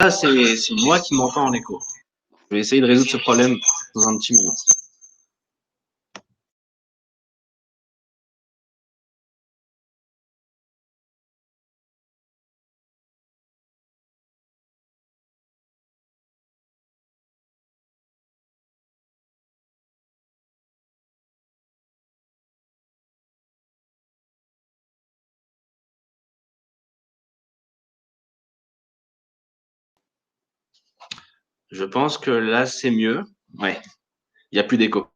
Ah, c'est moi qui m'entends en écho. Je vais essayer de résoudre ce problème dans un petit moment. Je pense que là, c'est mieux. Ouais, il n'y a plus d'écho.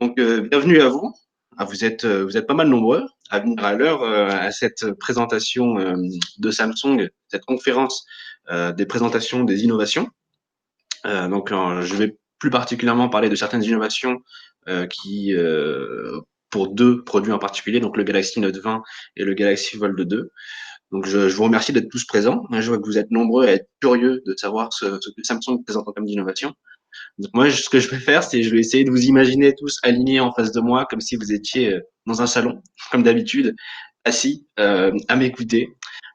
Donc, bienvenue à vous. Ah, vous êtes pas mal nombreux à venir à l'heure à cette présentation de Samsung, cette conférence des présentations des innovations. Je vais plus particulièrement parler de certaines innovations pour deux produits en particulier, donc le Galaxy Note 20 et le Galaxy Fold 2. Donc, je vous remercie d'être tous présents. Je vois que vous êtes nombreux à être curieux de savoir ce que Samsung présente en termes d'innovation. Donc, moi, ce que je vais faire, c'est je vais essayer de vous imaginer tous alignés en face de moi, comme si vous étiez dans un salon, comme d'habitude, assis à m'écouter.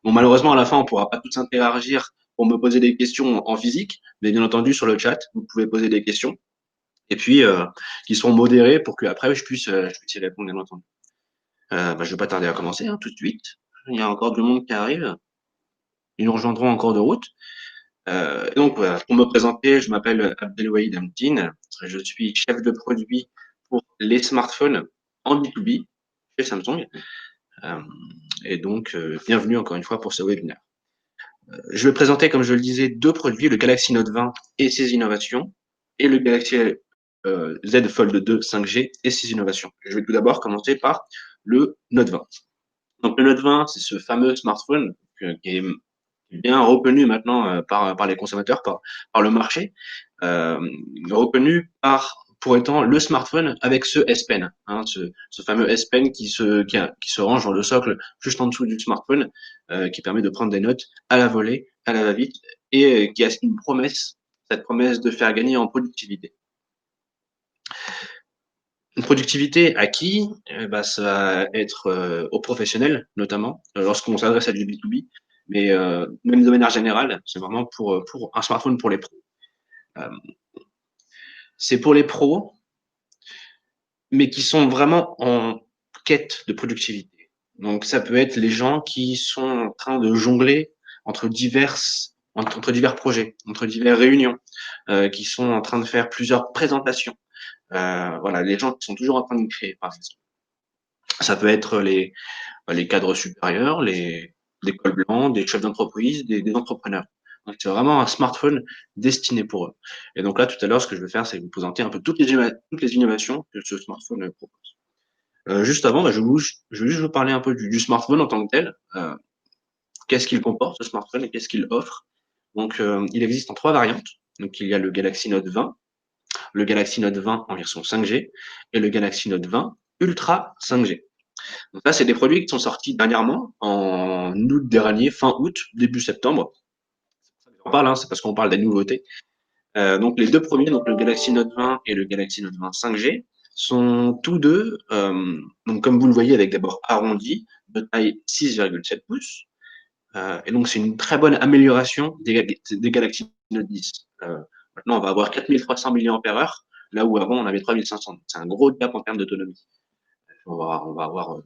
Bon, malheureusement, à la fin, on pourra pas tous interagir pour me poser des questions en physique, mais bien entendu, sur le chat, vous pouvez poser des questions et puis qui seront modérées pour que après je puisse y répondre, bien entendu. Je vais pas tarder à commencer tout de suite. Il y a encore du monde qui arrive. Ils nous rejoindront en cours de route. Donc, voilà, pour me présenter, je m'appelle Abdelwahid Amtine. Je suis chef de produit pour les smartphones en B2B chez Samsung. Euh, Bienvenue encore une fois pour ce webinaire. Je vais présenter, comme je le disais, deux produits, le Galaxy Note 20 et ses innovations, et le Galaxy Z Fold 2 5G et ses innovations. Je vais tout d'abord commencer par le Note 20. Donc, le Note 20, c'est ce fameux smartphone qui est bien reconnu maintenant par les consommateurs, par le marché, reconnu pour étant le smartphone avec ce S Pen, ce fameux S Pen qui se range dans le socle juste en dessous du smartphone, qui permet de prendre des notes à la volée, à la va-vite, et qui a une promesse, cette promesse de faire gagner en productivité. Une productivité à qui? Ça va être aux professionnels, notamment, lorsqu'on s'adresse à du B2B, mais même de manière générale, c'est vraiment pour un smartphone pour les pros. Euh, c'est pour les pros, mais qui sont vraiment en quête de productivité. Donc, ça peut être les gens qui sont en train de jongler entre divers projets, entre diverses réunions, qui sont en train de faire plusieurs présentations. Voilà, les gens qui sont toujours en train de créer, par exemple. Ça peut être les cadres supérieurs, des cols blancs, des chefs d'entreprise, des entrepreneurs. Donc, c'est vraiment un smartphone destiné pour eux. Et donc là, tout à l'heure, ce que je vais faire, c'est vous présenter un peu toutes les innovations que ce smartphone propose. Juste avant, je vais juste vous parler un peu du smartphone en tant que tel. Qu'est-ce qu'il comporte, ce smartphone, et qu'est-ce qu'il offre. Donc, il existe en trois variantes. Donc, il y a le Galaxy Note 20, le Galaxy Note 20 en version 5G et le Galaxy Note 20 Ultra 5G. Donc là, c'est des produits qui sont sortis dernièrement, en août dernier, fin août, début septembre. On parle, c'est parce qu'on parle des nouveautés. Donc les deux premiers, donc le Galaxy Note 20 et le Galaxy Note 20 5G, sont tous deux, donc comme vous le voyez, avec d'abord arrondi, de taille 6,7 pouces. Et donc c'est une très bonne amélioration des Galaxy Note 10. Maintenant, on va avoir 4300 mAh, là où avant on avait 3500. C'est un gros gap en termes d'autonomie. On va avoir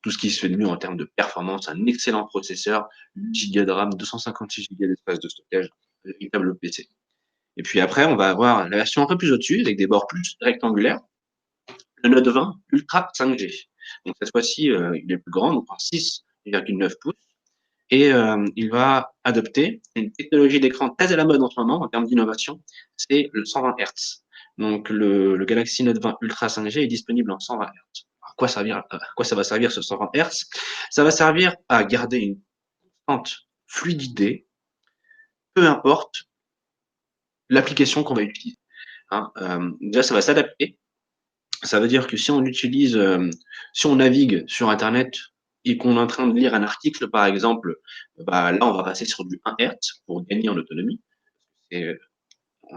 tout ce qui se fait de mieux en termes de performance, un excellent processeur, 8 Go de RAM, 256 Go d'espace de stockage, un véritable PC. Et puis après, on va avoir la version un peu plus au-dessus, avec des bords plus rectangulaires, le Note 20 Ultra 5G. Donc cette fois-ci, il est plus grand, donc en 6,9 pouces, et il va adopter une technologie d'écran très à la mode en ce moment en termes d'innovation, c'est le 120 Hz. Donc le Galaxy Note 20 Ultra 5G est disponible en 120 Hz. À quoi ça va servir ce 120 Hz? Ça va servir à garder une constante fluidité, peu importe l'application qu'on va utiliser. Déjà, ça va s'adapter. Ça veut dire que si on navigue sur Internet et qu'on est en train de lire un article, par exemple, là, on va passer sur du 1 Hz pour gagner en autonomie. C'est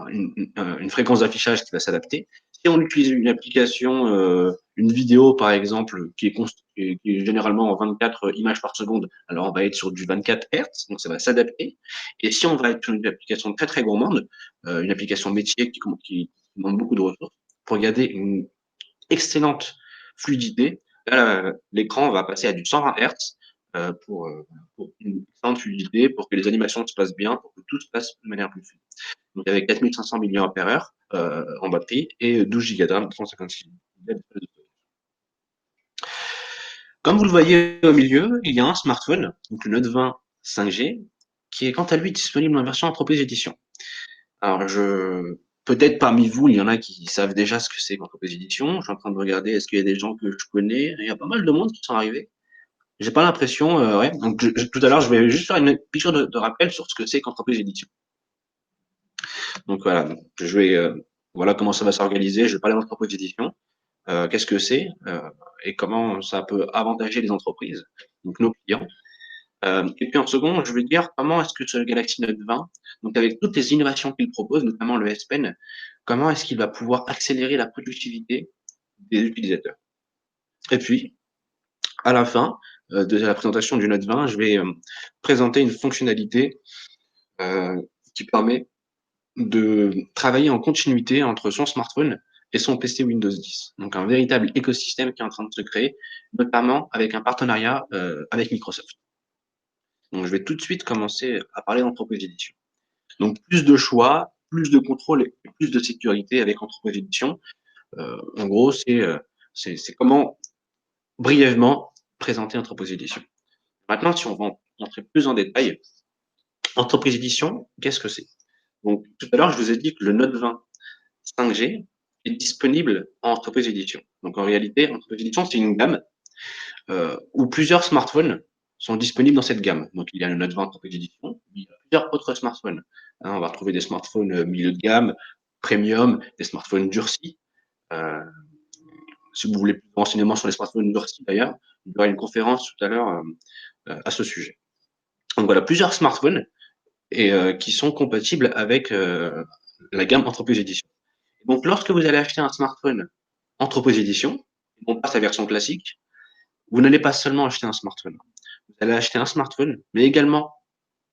une fréquence d'affichage qui va s'adapter. Si on utilise une application une vidéo, par exemple, qui est généralement en 24 images par seconde, alors on va être sur du 24 Hz, donc ça va s'adapter. Et si on va être sur une application très très gourmande, une application métier qui demande beaucoup de ressources, pour garder une excellente fluidité, là, l'écran va passer à du 120 Hz pour une excellente fluidité, pour que les animations se passent bien, pour que tout se passe de manière plus fluide. Donc avec 4500 mAh en batterie et 12 Go de RAM, 256 Go. Comme vous le voyez au milieu, il y a un smartphone, donc le Note 20 5G, qui est quant à lui disponible en version entreprise édition. Alors peut-être parmi vous, il y en a qui savent déjà ce que c'est qu'entreprise édition. Je suis en train de regarder, est-ce qu'il y a des gens que je connais? Il y a pas mal de monde qui sont arrivés. J'ai pas l'impression, ouais. Donc tout à l'heure, je vais juste faire une piqûre de rappel sur ce que c'est qu'entreprise édition. Donc voilà, je vais, voilà comment ça va s'organiser. Je vais parler d'entreprise édition. Qu'est-ce que c'est et comment ça peut avantager les entreprises, donc nos clients. Et puis en second, je vais dire comment est-ce que ce Galaxy Note 20, donc avec toutes les innovations qu'il propose, notamment le S Pen, comment est-ce qu'il va pouvoir accélérer la productivité des utilisateurs. Et puis, à la fin de la présentation du Note 20, je vais présenter une fonctionnalité qui permet de travailler en continuité entre son smartphone et son PC Windows 10. Donc un véritable écosystème qui est en train de se créer, notamment avec un partenariat avec Microsoft. Donc je vais tout de suite commencer à parler d'entreprise édition. Donc plus de choix, plus de contrôle et plus de sécurité avec entreprise édition. En gros, c'est comment brièvement présenter entreprise édition. Maintenant, si on va entrer plus en détail, entreprise édition, qu'est-ce que c'est? Donc tout à l'heure, je vous ai dit que le Note 20 5G est disponible en entreprise édition. Donc en réalité, entreprise édition, c'est une gamme où plusieurs smartphones sont disponibles dans cette gamme. Donc il y a le Note 20 entreprise édition, il y a plusieurs autres smartphones. On va retrouver des smartphones milieu de gamme, premium, des smartphones durcis. Euh, si vous voulez plus de renseignements sur les smartphones durcis d'ailleurs, il y aura une conférence tout à l'heure à ce sujet. Donc voilà, plusieurs smartphones et qui sont compatibles avec la gamme entreprise édition. Donc lorsque vous allez acheter un smartphone entreprise édition, on passe à la version classique, vous n'allez pas seulement acheter un smartphone. Vous allez acheter un smartphone, mais également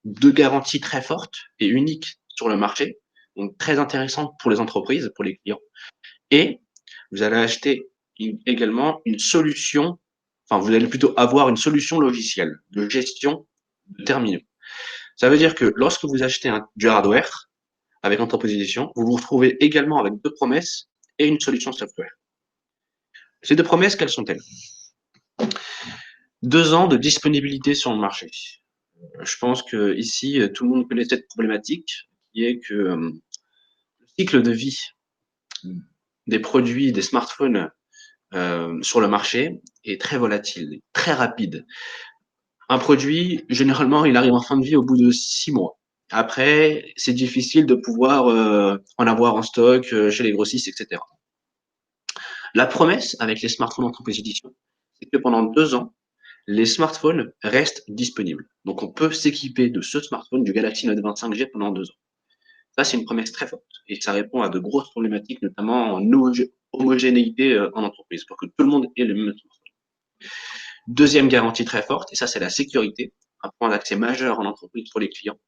deux garanties très fortes et uniques sur le marché, donc très intéressantes pour les entreprises, pour les clients. Et vous allez acheter également une solution, enfin vous allez plutôt avoir une solution logicielle de gestion de terminaux. Ça veut dire que lorsque vous achetez du hardware avec entreprise édition, vous vous retrouvez également avec deux promesses et une solution software. Ces deux promesses, quelles sont-elles? 2 ans de disponibilité sur le marché. Je pense que ici, tout le monde connaît cette problématique, qui est que le cycle de vie des produits, des smartphones sur le marché est très volatile, très rapide. Un produit, généralement, il arrive en fin de vie au bout de 6 mois. Après, c'est difficile de pouvoir en avoir en stock chez les grossistes, etc. La promesse avec les smartphones entreprise édition, c'est que pendant 2 ans, les smartphones restent disponibles. Donc, on peut s'équiper de ce smartphone, du Galaxy Note 20 5G pendant 2 ans. Ça, c'est une promesse très forte et ça répond à de grosses problématiques, notamment en homogénéité en entreprise, pour que tout le monde ait le même smartphone. Deuxième garantie très forte, et ça, c'est la sécurité, un point d'accès majeur en entreprise pour les clients.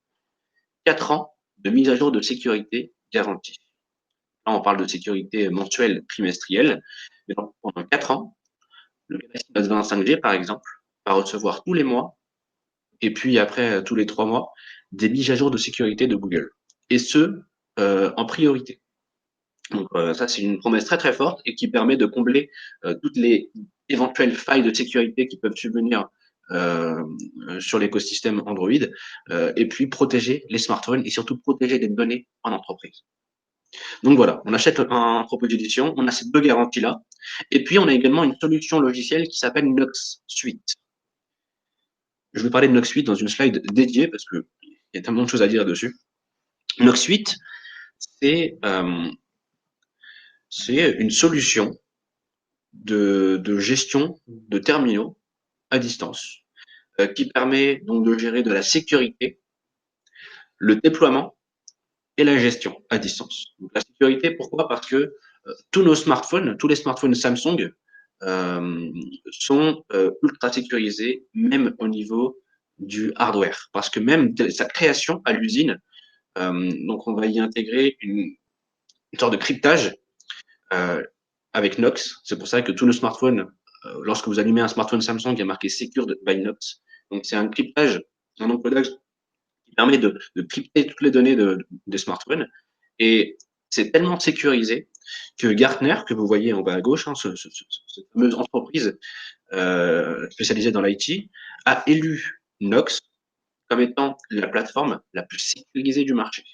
4 ans de mise à jour de sécurité garantie. Là, on parle de sécurité mensuelle, trimestrielle, mais pendant 4 ans, le Galaxy Note 20 5G, par exemple, va recevoir tous les mois, et puis après, tous les 3 mois, des mises à jour de sécurité de Google. Et ce, en priorité. Donc ça, c'est une promesse très très forte et qui permet de combler toutes les éventuelles failles de sécurité qui peuvent subvenir sur l'écosystème Android et puis protéger les smartphones et surtout protéger les données en entreprise. Donc voilà, on achète un propos d'édition, on a ces deux garanties-là, et puis on a également une solution logicielle qui s'appelle Nox Suite. Je vais parler de Nox Suite dans une slide dédiée parce qu'il y a tellement de choses à dire dessus. Nox Suite, c'est une solution de gestion de terminaux à distance qui permet donc de gérer de la sécurité, le déploiement et la gestion à distance. Donc la sécurité, pourquoi? Parce que tous nos smartphones, tous les smartphones Samsung sont ultra sécurisés, même au niveau du hardware. Parce que même sa création à l'usine, donc on va y intégrer une sorte de cryptage avec Knox. C'est pour ça que tous nos smartphones, lorsque vous allumez un smartphone Samsung, il y a marqué Secured by Knox. Donc c'est un cryptage, un encodage qui permet de crypter toutes les données des smartphones. Et c'est tellement sécurisé que Gartner, que vous voyez en bas à gauche, hein, cette fameuse entreprise spécialisée dans l'IT, a élu Knox comme étant la plateforme la plus sécurisée du marché,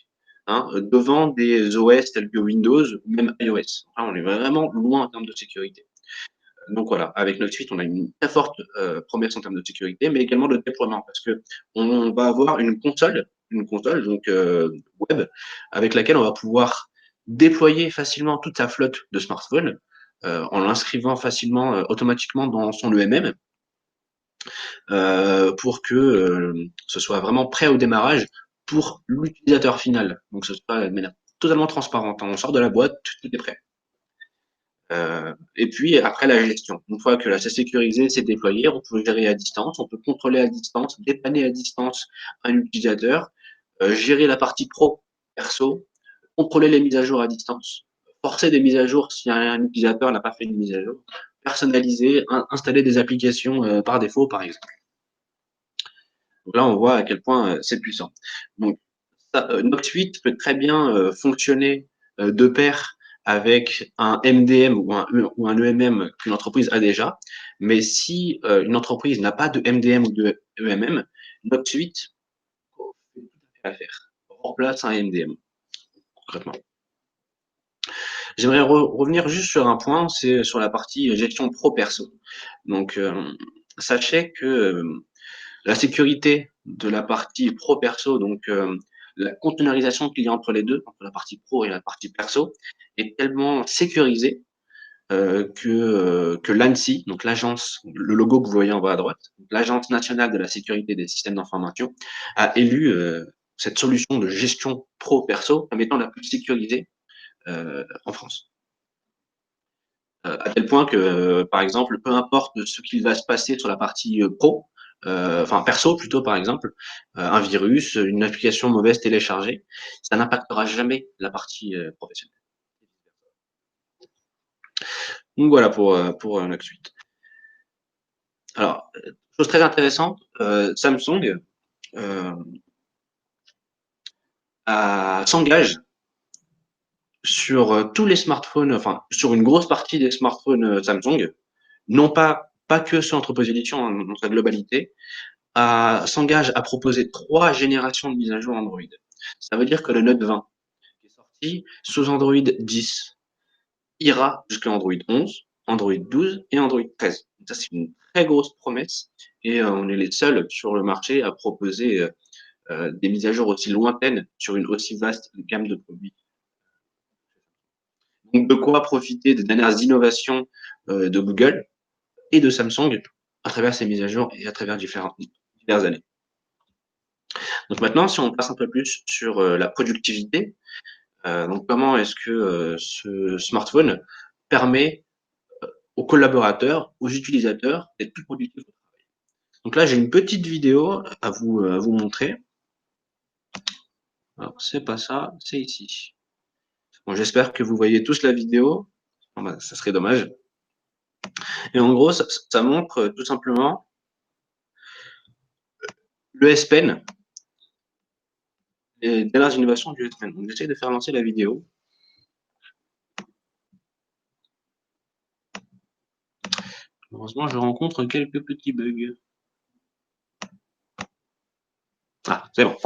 hein, devant des OS tels que Windows ou même iOS. Enfin, on est vraiment loin en termes de sécurité. Donc voilà, avec notre suite, on a une très forte promesse en termes de sécurité, mais également de déploiement, parce que on va avoir une console donc web, avec laquelle on va pouvoir déployer facilement toute sa flotte de smartphones en l'inscrivant facilement, automatiquement dans son EMM, pour que ce soit vraiment prêt au démarrage pour l'utilisateur final. Donc ce soit de manière totalement transparente. On sort de la boîte, tout est prêt. Et puis après la gestion. Une fois que là c'est sécurisé, c'est déployé, on peut gérer à distance, on peut contrôler à distance, dépanner à distance un utilisateur, gérer la partie pro, perso, contrôler les mises à jour à distance, forcer des mises à jour si un utilisateur n'a pas fait une mise à jour, personnaliser, installer des applications par défaut par exemple. Donc là on voit à quel point c'est puissant. Donc Note 8 peut très bien fonctionner de pair avec un MDM ou un EMM qu'une entreprise a déjà. Mais si une entreprise n'a pas de MDM ou de EMM, Note 8 fait tout à fait l'affaire. Remplace un MDM, concrètement. J'aimerais revenir juste sur un point, c'est sur la partie gestion pro-perso. Donc, sachez que la sécurité de la partie pro-perso, donc la conteneurisation qu'il y a entre les deux, entre la partie pro et la partie perso, est tellement sécurisée que l'ANSSI, donc l'agence, le logo que vous voyez en bas à droite, l'Agence nationale de la sécurité des systèmes d'information, a élu cette solution de gestion pro-perso comme étant la plus sécurisée en France. À tel point que, par exemple, peu importe ce qu'il va se passer sur la partie pro, enfin perso plutôt par exemple, un virus, une application mauvaise téléchargée, ça n'impactera jamais la partie professionnelle. Donc voilà pour Note 8. Alors, chose très intéressante, Samsung s'engage sur tous les smartphones, enfin sur une grosse partie des smartphones Samsung, non pas que ceux entre position hein, dans sa globalité, s'engage à proposer 3 générations de mise à jour Android. Ça veut dire que le Note 20, qui est sorti sous Android 10, ira jusqu'à Android 11, Android 12 et Android 13. Donc ça, c'est une très grosse promesse et on est les seuls sur le marché à proposer des mises à jour aussi lointaines sur une aussi vaste gamme de produits. Donc de quoi profiter des dernières innovations de Google et de Samsung à travers ces mises à jour et à travers diverses années. Donc maintenant, si on passe un peu plus sur la productivité, donc comment est-ce que ce smartphone permet aux collaborateurs, aux utilisateurs d'être plus productifs au travail. Donc là, j'ai une petite vidéo à vous montrer. Alors, c'est pas ça, c'est ici. Bon, j'espère que vous voyez tous la vidéo. Bon, bah, ça serait dommage. Et en gros, ça montre tout simplement le S Pen, les dernières innovations du S Pen. Donc, j'essaie de faire lancer la vidéo. Heureusement, je rencontre quelques petits bugs. Ah, c'est bon.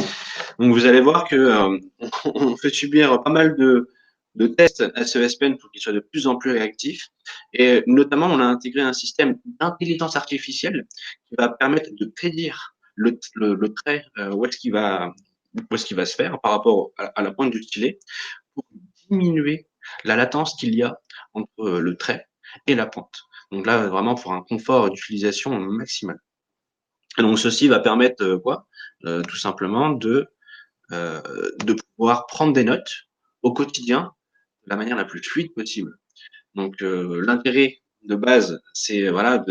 Donc vous allez voir que on fait subir pas mal de tests à ce S Pen pour qu'il soit de plus en plus réactif. Et notamment, on a intégré un système d'intelligence artificielle qui va permettre de prédire le trait où est-ce qu'il va se faire par rapport à la pointe du stylet pour diminuer la latence qu'il y a entre le trait et la pointe. Donc là, vraiment pour un confort d'utilisation maximal. Et donc ceci va permettre quoi tout simplement de pouvoir prendre des notes au quotidien de la manière la plus fluide possible. Donc l'intérêt de base, c'est voilà,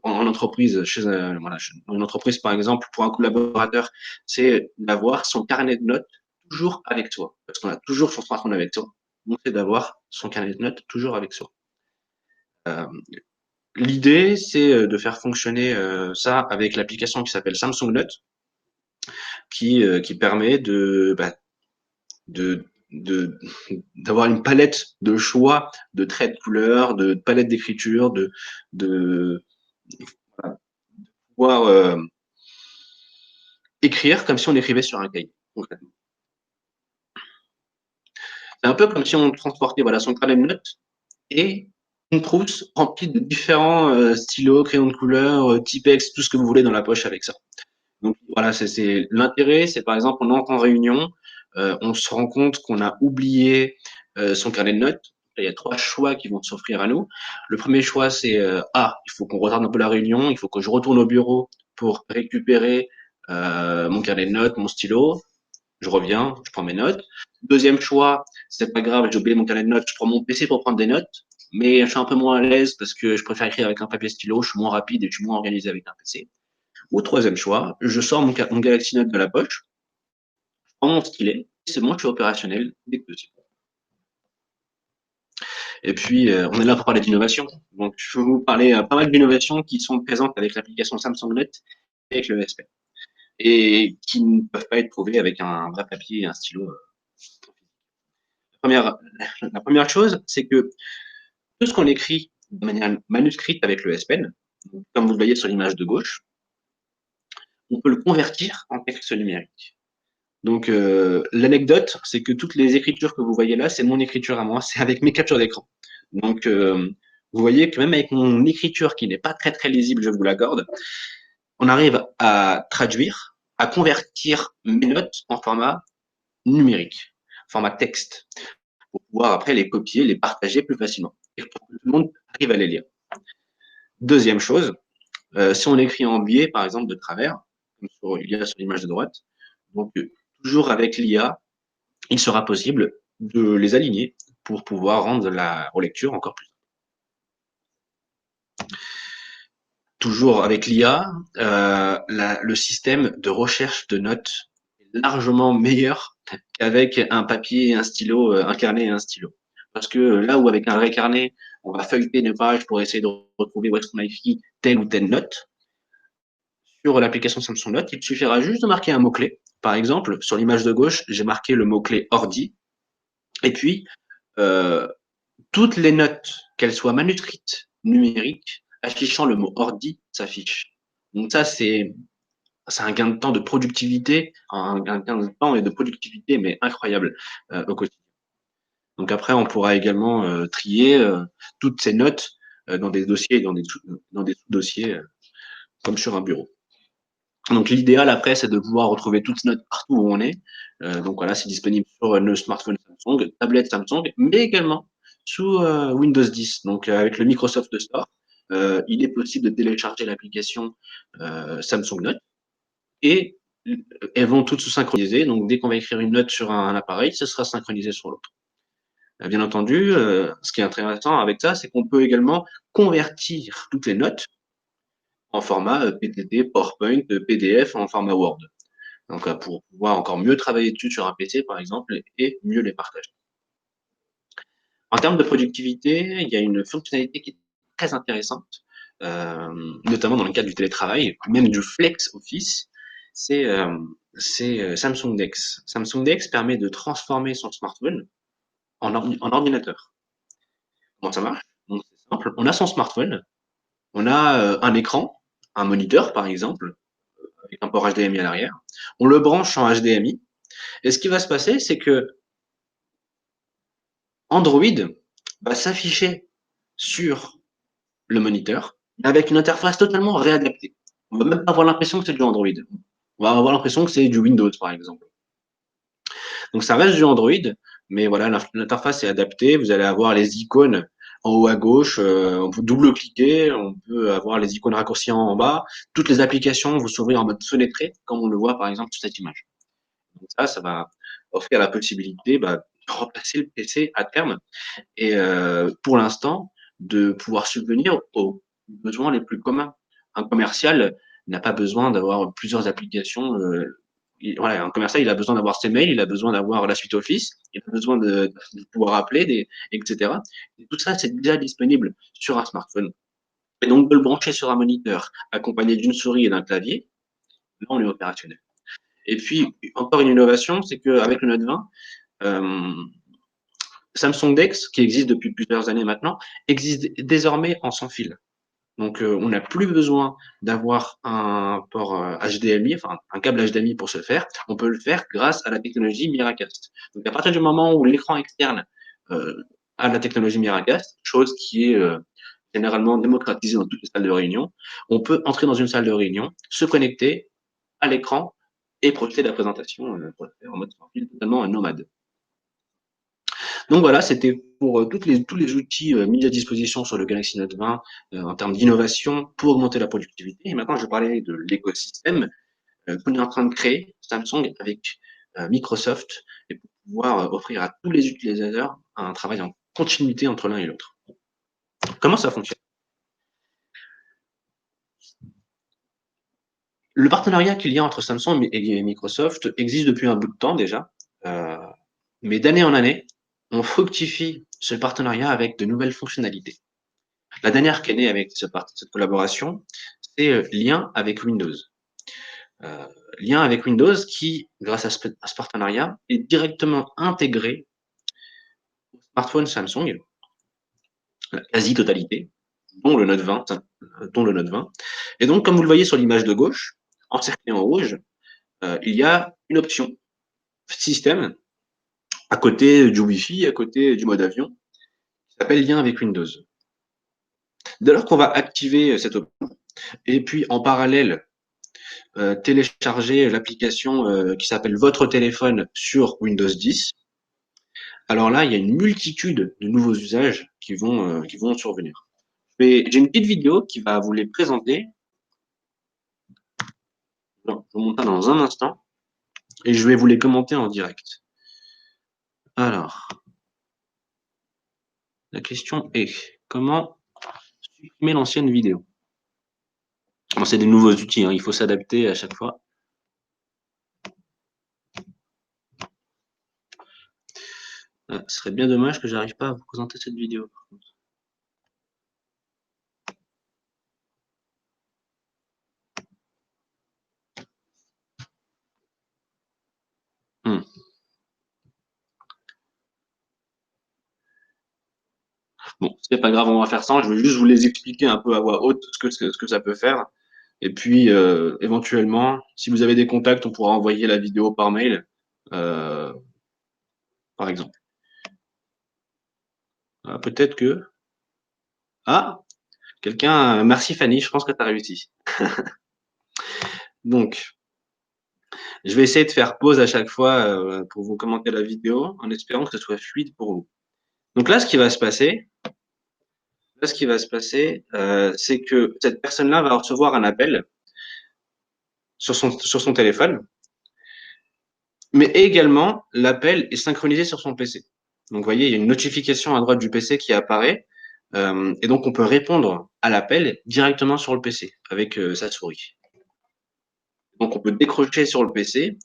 en entreprise, voilà, dans une entreprise par exemple, pour un collaborateur, c'est d'avoir son carnet de notes toujours avec soi, parce qu'on a toujours son smartphone avec soi. Donc c'est d'avoir son carnet de notes toujours avec soi. Euh, L'idée, c'est de faire fonctionner ça avec l'application qui s'appelle Samsung Notes, qui permet de de d'avoir une palette de choix, de traits de couleurs, de palette d'écriture, de voilà, pouvoir écrire comme si on écrivait sur un cahier, concrètement. C'est un peu comme si on transportait voilà, son carnet de notes et une trousse remplie de différents stylos, crayons de couleur, Tipex, tout ce que vous voulez dans la poche avec ça. Donc voilà, c'est l'intérêt, c'est par exemple, on entre en réunion, on se rend compte qu'on a oublié son carnet de notes. Il y a trois choix qui vont s'offrir à nous. Le premier choix, c'est il faut qu'on retarde un peu la réunion, il faut que je retourne au bureau pour récupérer mon carnet de notes, mon stylo. Je reviens, je prends mes notes. Deuxième choix, c'est pas grave, j'ai oublié mon carnet de notes, je prends mon PC pour prendre des notes, mais je suis un peu moins à l'aise parce que je préfère écrire avec un papier stylo, je suis moins rapide et je suis moins organisé avec un PC. Ou troisième choix, je sors mon Galaxy Note de la poche, je prends mon stylet, c'est bon, je suis opérationnel dès que possible. Et puis, on est là pour parler d'innovation. Donc, je vais vous parler pas mal d'innovations qui sont présentes avec l'application Samsung Note et avec le SP. Et qui ne peuvent pas être prouvées avec un vrai papier et un stylo. Première, la première chose, c'est que tout ce qu'on écrit de manière manuscrite avec le S Pen, comme vous le voyez sur l'image de gauche, on peut le convertir en texte numérique. Donc, l'anecdote, c'est que toutes les écritures que vous voyez là, c'est mon écriture à moi, c'est avec mes captures d'écran. Donc, vous voyez que même avec mon écriture qui n'est pas très très lisible, je vous l'accorde, on arrive à traduire, à convertir mes notes en format numérique, format texte, pour pouvoir après les copier, les partager plus facilement, et pour que tout le monde arrive à les lire. Deuxième chose, si on écrit en biais, par exemple, de travers, comme il y a sur l'image de droite, donc toujours avec l'IA, il sera possible de les aligner pour pouvoir rendre la relecture encore plus. Toujours avec l'IA, le système de recherche de notes est largement meilleur qu'avec un papier, un stylo, un carnet et un stylo. Parce que là où avec un vrai carnet, on va feuilleter une page pour essayer de retrouver où est-ce qu'on a écrit telle ou telle note, sur l'application Samsung Note, il suffira juste de marquer un mot-clé. Par exemple, sur l'image de gauche, j'ai marqué le mot-clé ordi, et puis euh, toutes les notes, qu'elles soient manuscrites, numériques, affichant le mot ordi, s'affichent. Donc ça, c'est un gain de temps de productivité, un gain de temps et de productivité, mais incroyable au quotidien. Donc après, on pourra également trier toutes ces notes dans des dossiers et dans des sous-dossiers, comme sur un bureau. Donc l'idéal après, c'est de pouvoir retrouver toutes ces notes partout où on est. Donc voilà, c'est disponible sur nos smartphones Samsung, tablettes Samsung, mais également sous Windows 10. Donc avec le Microsoft Store, il est possible de télécharger l'application Samsung Note et elles vont toutes se synchroniser. Donc dès qu'on va écrire une note sur un appareil, ce sera synchronisé sur l'autre. Bien entendu, ce qui est intéressant avec ça, c'est qu'on peut également convertir toutes les notes en format PTT, PowerPoint, PDF, en format Word. Donc, pour pouvoir encore mieux travailler dessus sur un PC, par exemple, et mieux les partager. En termes de productivité, il y a une fonctionnalité qui est très intéressante, notamment dans le cadre du télétravail, même du flex office, c'est Samsung Dex. Samsung Dex permet de transformer son smartphone en ordinateur. Comment ça marche? Donc, c'est simple. On a son smartphone, on a un écran, un moniteur, par exemple, avec un port HDMI à l'arrière. On le branche en HDMI. Et ce qui va se passer, c'est que Android va s'afficher sur le moniteur avec une interface totalement réadaptée. On va même pas avoir l'impression que c'est du Android. On va avoir l'impression que c'est du Windows, par exemple. Donc ça reste du Android, mais voilà, l'interface est adaptée. Vous allez avoir les icônes en haut à gauche, on peut double-cliquer, on peut avoir les icônes raccourcies en bas. Toutes les applications vont s'ouvrir en mode fenêtré, comme on le voit par exemple sur cette image. Donc ça va offrir la possibilité de remplacer le PC à terme. Et pour l'instant, de pouvoir subvenir aux besoins les plus communs. Un commercial n'a pas besoin d'avoir plusieurs applications. Voilà, un commercial, il a besoin d'avoir ses mails, il a besoin d'avoir la suite Office, il a besoin de pouvoir appeler, etc. Et tout ça, c'est déjà disponible sur un smartphone. Et donc, de le brancher sur un moniteur, accompagné d'une souris et d'un clavier, là, on est opérationnel. Et puis, encore une innovation, c'est qu'avec le Note 20, Samsung DeX, qui existe depuis plusieurs années maintenant, existe désormais en sans fil. Donc, on n'a plus besoin d'avoir un port HDMI, enfin un câble HDMI pour se faire. On peut le faire grâce à la technologie Miracast. Donc, à partir du moment où l'écran externe a la technologie Miracast, chose qui est généralement démocratisée dans toutes les salles de réunion, on peut entrer dans une salle de réunion, se connecter à l'écran et projeter la présentation pour le faire en mode sans fil totalement nomade. Donc voilà, c'était pour tous les outils mis à disposition sur le Galaxy Note 20 en termes d'innovation pour augmenter la productivité. Et maintenant, je vais parler de l'écosystème qu'on est en train de créer, Samsung, avec Microsoft, et pour pouvoir offrir à tous les utilisateurs un travail en continuité entre l'un et l'autre. Comment ça fonctionne? Le partenariat qu'il y a entre Samsung et Microsoft existe depuis un bout de temps déjà, mais d'année en année, on fructifie ce partenariat avec de nouvelles fonctionnalités. La dernière qui est née avec cette collaboration, c'est Lien avec Windows. Lien avec Windows qui, grâce à ce partenariat, est directement intégré au smartphone Samsung, la quasi-totalité, dont le Note 20. Et donc, comme vous le voyez sur l'image de gauche, encerclé en rouge, il y a une option système à côté du Wi-Fi, à côté du mode avion, qui s'appelle Lien avec Windows. Dès lors qu'on va activer cette option, et puis en parallèle, télécharger l'application qui s'appelle Votre téléphone sur Windows 10, alors là, il y a une multitude de nouveaux usages qui vont survenir. J'ai une petite vidéo qui va vous les présenter. Je vous montre ça dans un instant et je vais vous les commenter en direct. Alors, la question est comment supprimer l'ancienne vidéo? Bon, c'est des nouveaux outils, hein, il faut s'adapter à chaque fois. Ce serait bien dommage que j'arrive pas à vous présenter cette vidéo. Par contre. Bon, c'est pas grave, on va faire ça. Je vais juste vous les expliquer un peu à voix haute ce que ça peut faire. Et puis, éventuellement, si vous avez des contacts, on pourra envoyer la vidéo par mail, par exemple. Peut-être que... Ah, quelqu'un... Merci Fanny, je pense que tu as réussi. Donc, je vais essayer de faire pause à chaque fois pour vous commenter la vidéo, en espérant que ce soit fluide pour vous. Donc là, ce qui va se passer, c'est que cette personne-là va recevoir un appel sur son téléphone, mais également, l'appel est synchronisé sur son PC. Donc, vous voyez, il y a une notification à droite du PC qui apparaît, et donc on peut répondre à l'appel directement sur le PC avec sa souris. Donc, on peut décrocher sur le PC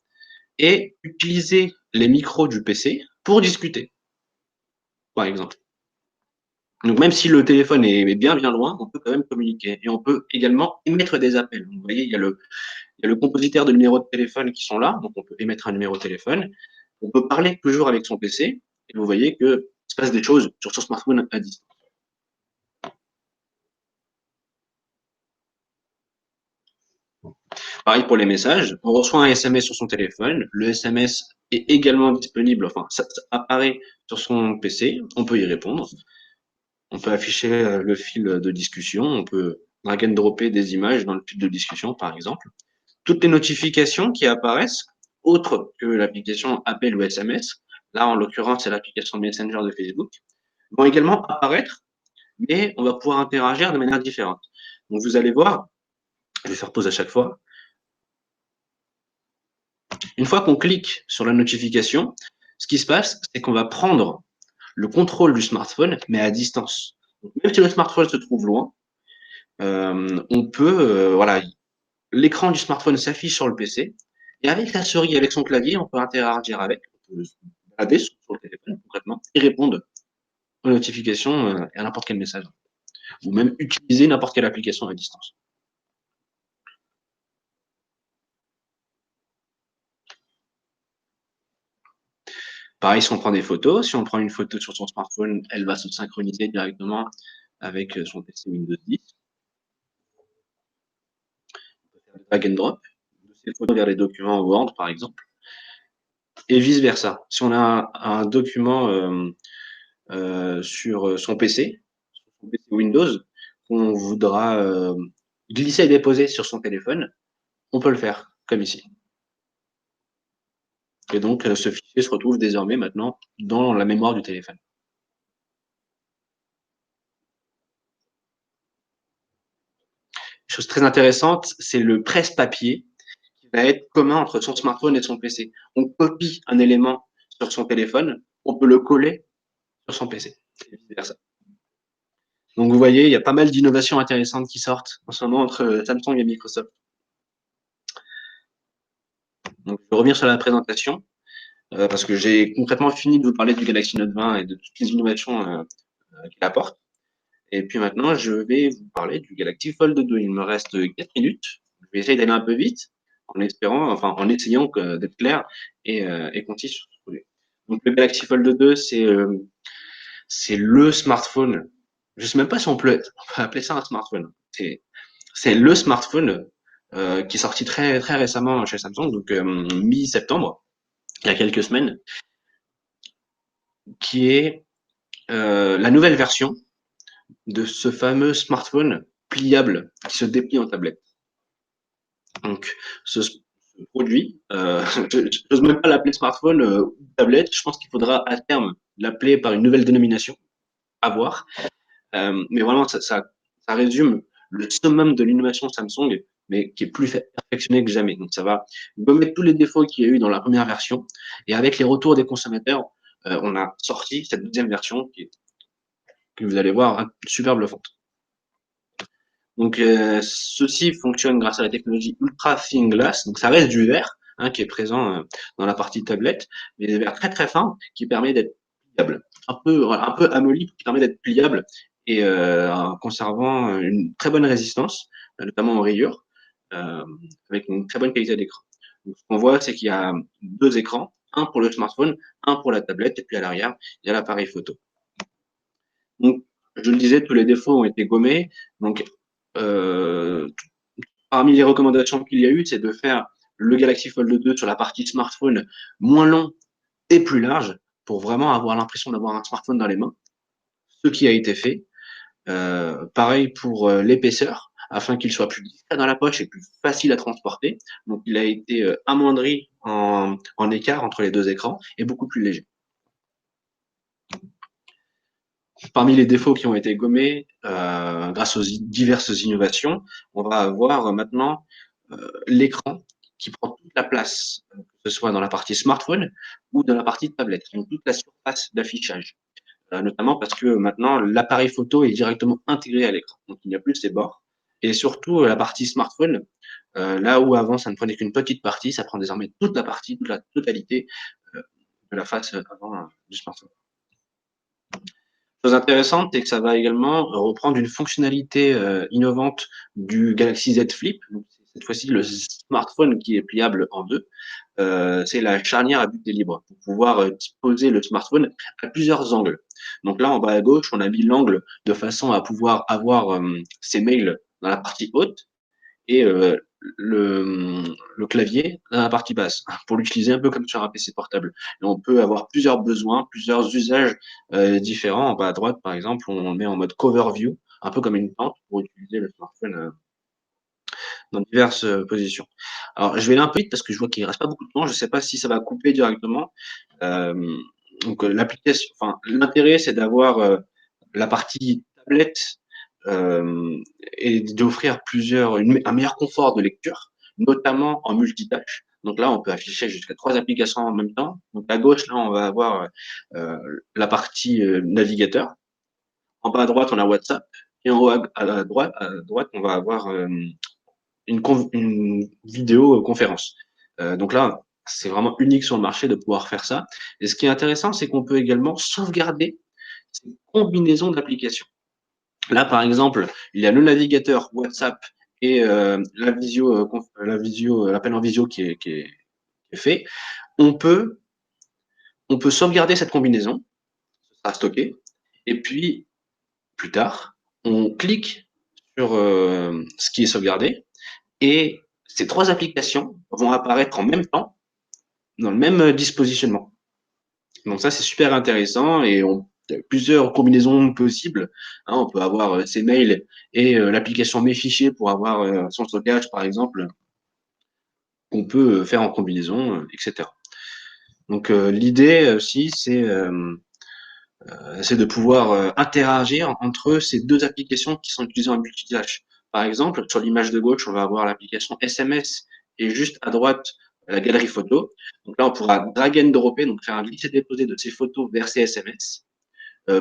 et utiliser les micros du PC pour discuter, par exemple. Donc, même si le téléphone est bien loin, on peut quand même communiquer. Et on peut également émettre des appels. Donc, vous voyez, il y a le compositaire de numéros de téléphone qui sont là. Donc, on peut émettre un numéro de téléphone. On peut parler toujours avec son PC. Et vous voyez qu'il se passe des choses sur son smartphone à distance. Pareil pour les messages. On reçoit un SMS sur son téléphone. Le SMS est également disponible. Enfin, ça apparaît sur son PC. On peut y répondre. On peut afficher le fil de discussion. On peut drag and dropper des images dans le fil de discussion, par exemple. Toutes les notifications qui apparaissent, autres que l'application appel ou SMS, là en l'occurrence c'est l'application Messenger de Facebook, vont également apparaître, mais on va pouvoir interagir de manière différente. Donc vous allez voir, je vais faire pause à chaque fois. Une fois qu'on clique sur la notification, ce qui se passe, c'est qu'on va prendre le contrôle du smartphone, mais à distance. Donc, même si le smartphone se trouve loin, on peut, voilà, l'écran du smartphone s'affiche sur le PC et avec la souris, avec son clavier, on peut interagir avec, on peut se balader sur le téléphone concrètement et répondre aux notifications et à n'importe quel message ou même utiliser n'importe quelle application à distance. Pareil, si on prend des photos, si on prend une photo sur son smartphone, elle va se synchroniser directement avec son PC Windows 10. On peut faire le drag and drop de ces photos vers les documents Word, par exemple, et vice versa. Si on a un document sur son PC Windows, qu'on voudra glisser et déposer sur son téléphone, on peut le faire, comme ici. Et donc, ce fichier se retrouve désormais maintenant dans la mémoire du téléphone. Chose très intéressante, c'est le presse-papier qui va être commun entre son smartphone et son PC. On copie un élément sur son téléphone, on peut le coller sur son PC, et vice versa. Donc vous voyez, il y a pas mal d'innovations intéressantes qui sortent en ce moment entre Samsung et Microsoft. Donc je vais revenir sur la présentation, parce que j'ai concrètement fini de vous parler du Galaxy Note 20 et de toutes les innovations qu'il apporte. Et puis maintenant, je vais vous parler du Galaxy Fold 2. Il me reste 4 minutes. Je vais essayer d'aller un peu vite, en espérant, enfin en essayant d'être clair et concis sur ce produit. Donc le Galaxy Fold 2, c'est le smartphone. Je sais même pas si on peut appeler ça un smartphone. C'est le smartphone qui est sorti très très récemment chez Samsung, donc mi-septembre, il y a quelques semaines, qui est la nouvelle version de ce fameux smartphone pliable qui se déplie en tablette. Donc, ce produit, je n'ose même pas l'appeler smartphone ou tablette. Je pense qu'il faudra à terme l'appeler par une nouvelle dénomination, à voir. Mais vraiment, ça résume le summum de l'innovation Samsung, mais qui est plus perfectionné que jamais. Donc, ça va gommer tous les défauts qu'il y a eu dans la première version. Et avec les retours des consommateurs, on a sorti cette deuxième version que vous allez voir, hein, super bluffante. Donc, ceci fonctionne grâce à la technologie Ultra Thin Glass. Donc, ça reste du verre hein, qui est présent dans la partie tablette, mais des verres très très fins qui permet d'être pliable, un peu amolli, qui permet d'être pliable et en conservant une très bonne résistance, notamment aux rayures, euh, avec une très bonne qualité d'écran. Donc, ce qu'on voit, c'est qu'il y a deux écrans, un pour le smartphone, un pour la tablette, et puis à l'arrière, il y a l'appareil photo. Donc, je le disais, tous les défauts ont été gommés. Donc, euh, parmi les recommandations qu'il y a eu, c'est de faire le Galaxy Fold 2 sur la partie smartphone moins long et plus large pour vraiment avoir l'impression d'avoir un smartphone dans les mains. Ce qui a été fait. Pareil pour l'épaisseur, afin qu'il soit plus discret dans la poche et plus facile à transporter. Donc, il a été amoindri en écart entre les deux écrans et beaucoup plus léger. Parmi les défauts qui ont été gommés grâce aux diverses innovations, on va avoir maintenant l'écran qui prend toute la place, que ce soit dans la partie smartphone ou dans la partie tablette, donc toute la surface d'affichage. Notamment parce que maintenant l'appareil photo est directement intégré à l'écran, donc il n'y a plus ces bords. Et surtout la partie smartphone, là où avant ça ne prenait qu'une petite partie, ça prend désormais toute la partie, toute la totalité de la face avant du smartphone. Chose intéressante, c'est que ça va également reprendre une fonctionnalité innovante du Galaxy Z Flip. Donc, cette fois-ci, le smartphone qui est pliable en deux. C'est la charnière à but libre pour pouvoir disposer le smartphone à plusieurs angles. Donc là, en bas à gauche, on a mis l'angle de façon à pouvoir avoir ses mails dans la partie haute et le clavier dans la partie basse pour l'utiliser un peu comme sur un PC portable. Et on peut avoir plusieurs besoins, plusieurs usages différents. En bas à droite, par exemple, on le met en mode cover view, un peu comme une tente pour utiliser le smartphone dans diverses positions. Alors, je vais aller un peu vite parce que je vois qu'il ne reste pas beaucoup de temps. Je ne sais pas si ça va couper directement. Euh, donc, l'application, enfin, l'intérêt, c'est d'avoir la partie tablette et d'offrir un meilleur confort de lecture, notamment en multitâche. Donc là, on peut afficher jusqu'à 3 applications en même temps. Donc à gauche, là, on va avoir la partie navigateur. En bas à droite, on a WhatsApp et en haut à droite, on va avoir une vidéoconférence. Donc là, c'est vraiment unique sur le marché de pouvoir faire ça. Et ce qui est intéressant, c'est qu'on peut également sauvegarder ces combinaisons d'applications. Là, par exemple, il y a le navigateur WhatsApp et l'appel en visio qui est fait. On peut, on peut sauvegarder cette combinaison, ça sera stocké, et puis plus tard, on clique sur ce qui est sauvegardé, et ces trois applications vont apparaître en même temps dans le même dispositionnement. Donc ça, c'est super intéressant et il y a plusieurs combinaisons possibles. Hein, on peut avoir ses mails et l'application Mes fichiers pour avoir son stockage, par exemple, qu'on peut faire en combinaison, etc. Donc l'idée aussi, c'est de pouvoir interagir entre ces deux applications qui sont utilisées en multitâche. Par exemple, sur l'image de gauche, on va avoir l'application SMS et juste à droite, la galerie photo. Donc là, on pourra drag and dropper, donc faire un glisser-déposer de ces photos vers ces SMS.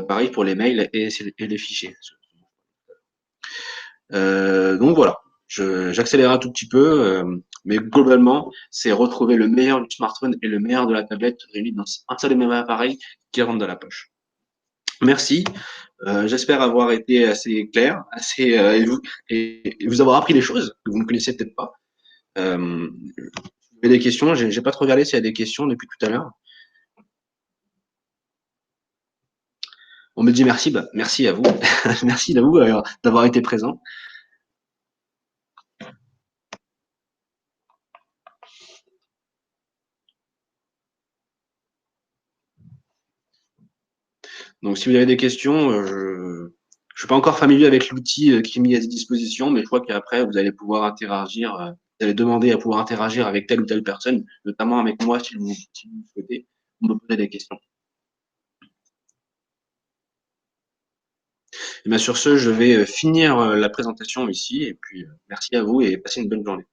Pareil pour les mails et les fichiers. Donc voilà, j'accélère un tout petit peu, mais globalement, c'est retrouver le meilleur du smartphone et le meilleur de la tablette réunis dans un seul et même appareil qui rentre dans la poche. Merci. J'espère avoir été assez clair, et vous avoir appris des choses que vous ne connaissiez peut-être pas. Il y a des questions, j'ai pas trop regardé s'il y a des questions depuis tout à l'heure. On me dit merci, bah, merci à vous. Merci à vous d'avoir été présent. Donc si vous avez des questions, je suis pas encore familier avec l'outil qui est mis à disposition, mais je crois qu'après vous allez pouvoir interagir, vous allez demander à pouvoir interagir avec telle ou telle personne, notamment avec moi si vous le souhaitez, vous me poser des questions. Et bien sur ce, je vais finir la présentation ici, et puis merci à vous et passez une bonne journée.